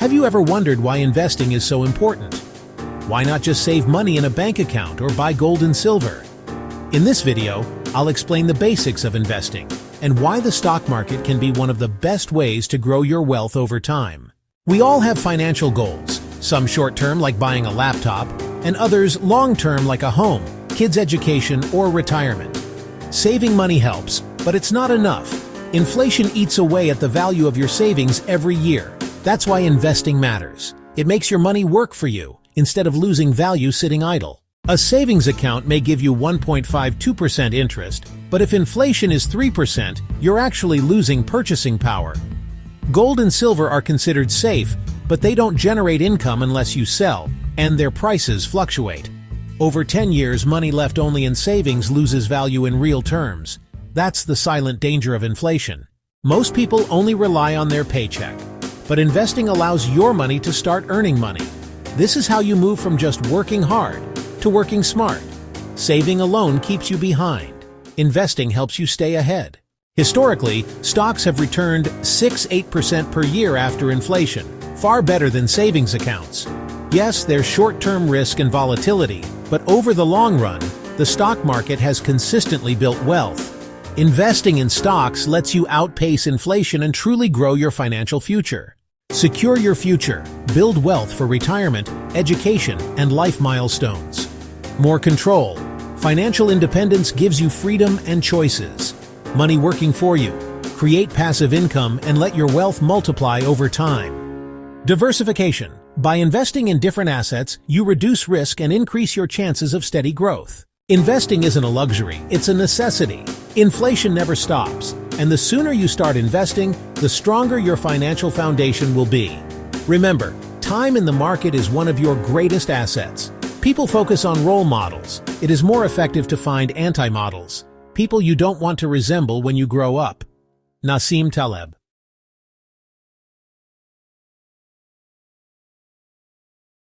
Have you ever wondered why investing is so important? Why not just save money in a bank account or buy gold and silver? In this video, I'll explain the basics of investing and why the stock market can be one of the best ways to grow your wealth over time. We all have financial goals, some short-term like buying a laptop, and others long-term like a home, kids' education, or retirement. Saving money helps, but it's not enough. Inflation eats away at the value of your savings every year. That's why investing matters. It makes your money work for you, instead of losing value sitting idle. A savings account may give you 1.52% interest, but if inflation is 3%, you're actually losing purchasing power. Gold and silver are considered safe, but they don't generate income unless you sell, and their prices fluctuate. Over 10 years, money left only in savings loses value in real terms. That's the silent danger of inflation. Most people only rely on their paycheck, but investing allows your money to start earning money. This is how you move from just working hard to working smart. Saving alone keeps you behind. Investing helps you stay ahead. Historically, stocks have returned 6–8% per year after inflation, far better than savings accounts. Yes, there's short-term risk and volatility, but over the long run, the stock market has consistently built wealth. Investing in stocks lets you outpace inflation and truly grow your financial future. Secure your future, build wealth for retirement, education, and life milestones. More control. Financial independence gives you freedom and choices. Money working for you. Create passive income and let your wealth multiply over time. Diversification. By investing in different assets, you reduce risk and increase your chances of steady growth. Investing isn't a luxury, it's a necessity. Inflation never stops, and the sooner you start investing, the stronger your financial foundation will be. Remember, time in the market is one of your greatest assets. People focus on role models. It is more effective to find anti-models, people you don't want to resemble when you grow up. Nassim Taleb.